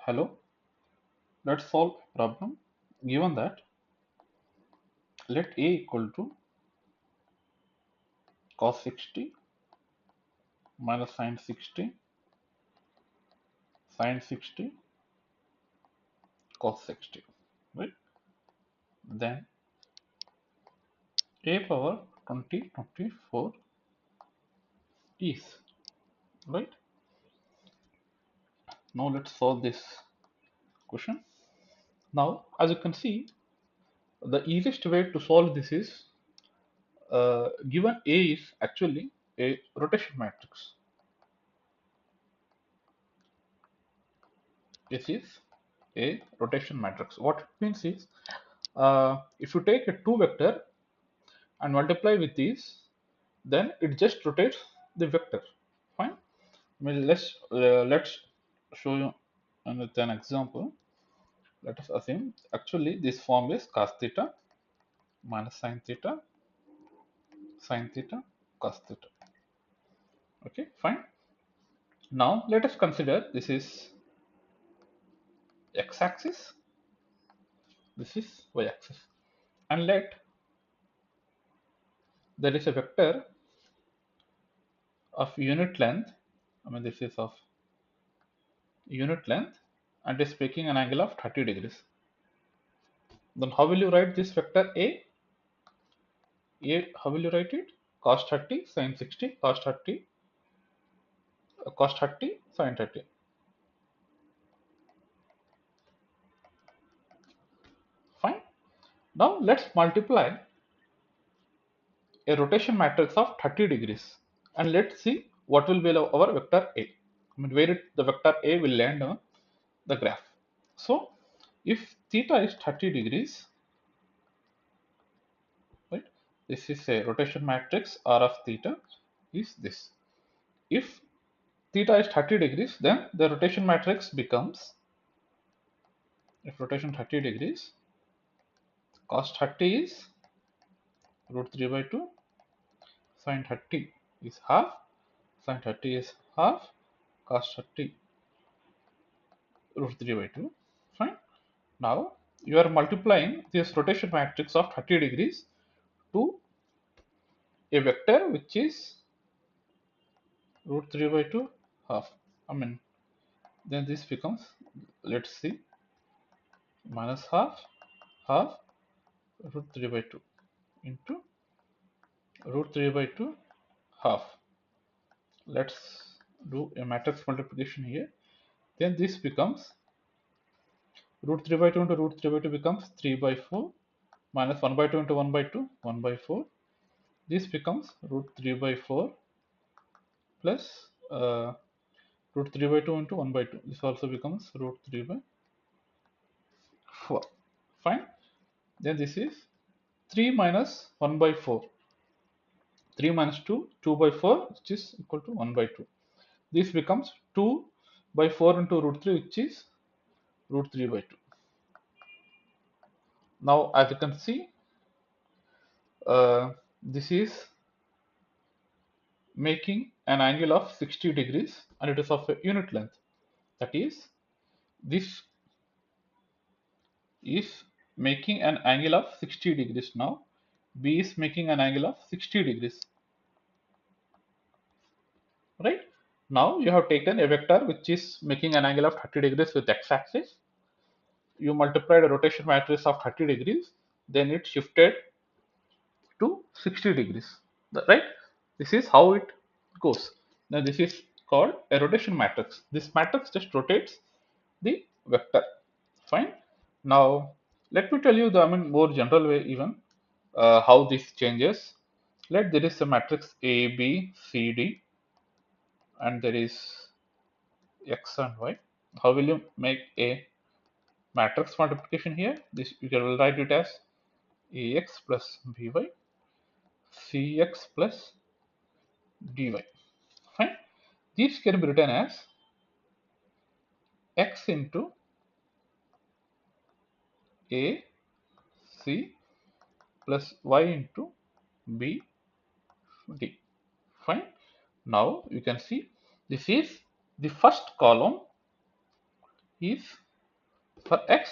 Hello, let's solve a problem. Given that, let a equal to cos 60 minus sin 60, sin 60, cos 60, right? Then a power 2024 is, right? Now let's solve this question. Now, as you can see, the easiest way to solve this is given a is actually a rotation matrix. This is a rotation matrix. What it means is, if you take a two vector and multiply with these, then it just rotates the vector. Fine. Let's show you with an example. Let us assume actually this form is cos theta minus sin theta, cos theta. Okay, fine. Now let us consider this is x-axis, this is y-axis, and let there is a vector of unit length. I mean this is of unit length and is making an angle of 30 degrees. Then how will you write this vector a? How will you write it? Cos 30 sin 60 cos 30 sin 30. Fine. Now let's multiply a rotation matrix of 30 degrees and let's see what will be our vector a. I mean where the vector a will land on the graph. So if theta is 30 degrees, right? This is a rotation matrix R of theta is this. If theta is 30 degrees, then the rotation matrix becomes, if rotation 30 degrees, cos 30 is root 3 by 2, sin 30 is half, sin 30 is half, cos 30 root 3 by 2. Fine. Now you are multiplying this rotation matrix of 30 degrees to a vector which is root 3 by 2 half. I mean, then this becomes, let's see, minus half root 3 by 2 into root 3 by 2 half. Let's do a matrix multiplication here. Then this becomes root 3 by 2 into root 3 by 2 becomes 3 by 4 minus 1 by 2 into 1 by 2, 1 by 4. This becomes root 3 by 4 plus root 3 by 2 into 1 by 2. This also becomes root 3 by 4. Fine. Then this is 3 minus 1 by 4. 3 minus 2, 2 by 4, which is equal to 1 by 2. This becomes 2 by 4 into root 3, which is root 3 by 2. Now, as you can see, this is making an angle of 60 degrees and it is of a unit length. That is, this is making an angle of 60 degrees now. B is making an angle of 60 degrees. Right? Now you have taken a vector which is making an angle of 30 degrees with x-axis. You multiplied a rotation matrix of 30 degrees, then it shifted to 60 degrees. Right? This is how it goes. Now this is called a rotation matrix. This matrix just rotates the vector. Fine. Now let me tell you the more general way even how this changes. Let there is a matrix A, B, C, D, and there is X and Y. How will you make a matrix multiplication here? This you can write it as AX plus BY, CX plus DY. Fine. These can be written as X into A, C plus Y into B, D. Fine. Now you can see this is the first column is for x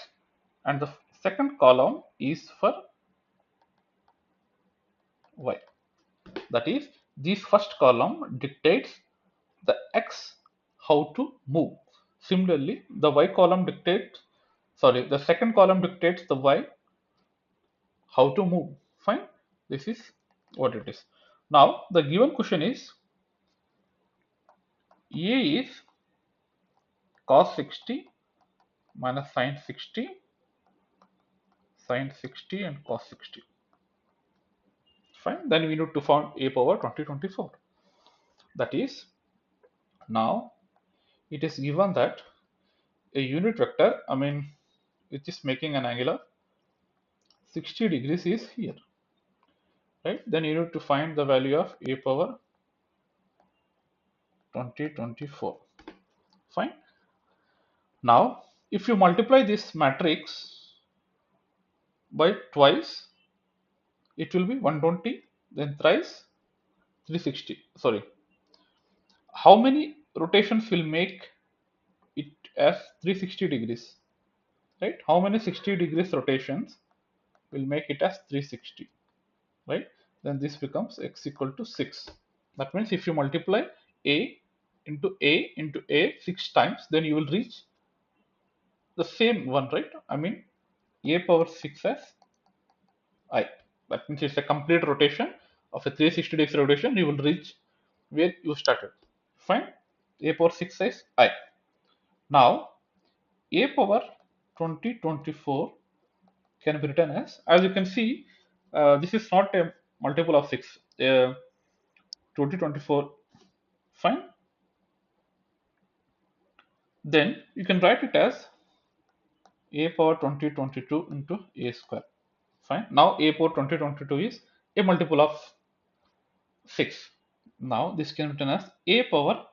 and the second column is for y. That is, this first column dictates the x how to move. Similarly, the y column dictates, sorry, the second column dictates the y how to move. Fine. This is what it is. Now, the given question is A is cos 60 minus sin 60, sin 60 and cos 60. Fine. Then we need to find a power 2024. That is, now it is given that a unit vector, which is making an angle of 60 degrees is here, right? Then you need to find the value of a power 2024. Fine. Now, if you multiply this matrix by twice, it will be 120, then thrice 360. Sorry, how many rotations will make it as 360 degrees, right? How many 60 degrees rotations will make it as 360, right? Then this becomes x equal to 6. That means if you multiply a into a into a 6 times, then you will reach the same one, right? A power 6 as I. That means it's a complete rotation of a 360 degrees rotation. You will reach where you started. Fine. A power 6 is I. Now, a power 2024 can be written as you can see, this is not a multiple of 6. 2024. Fine. Then you can write it as a power 2022 into a square. Fine. Now, a power 2022 is a multiple of 6. Now, this can be written as a power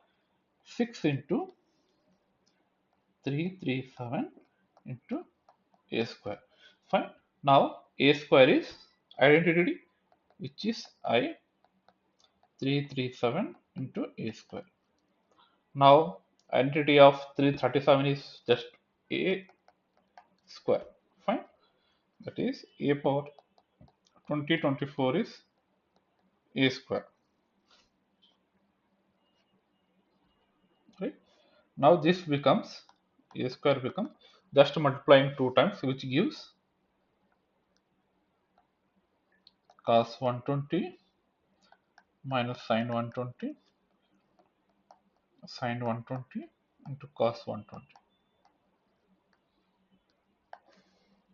6 into 337 into a square. Fine. Now, a square is identity, which is I 337 into a square. Now, identity of 337 is just a square. Fine. That is a power 2024 is a square. Right. Now this becomes a square becomes just multiplying 2 times, which gives cos 120 minus sin 120 sin 120 into cos 120.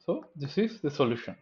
So this is the solution.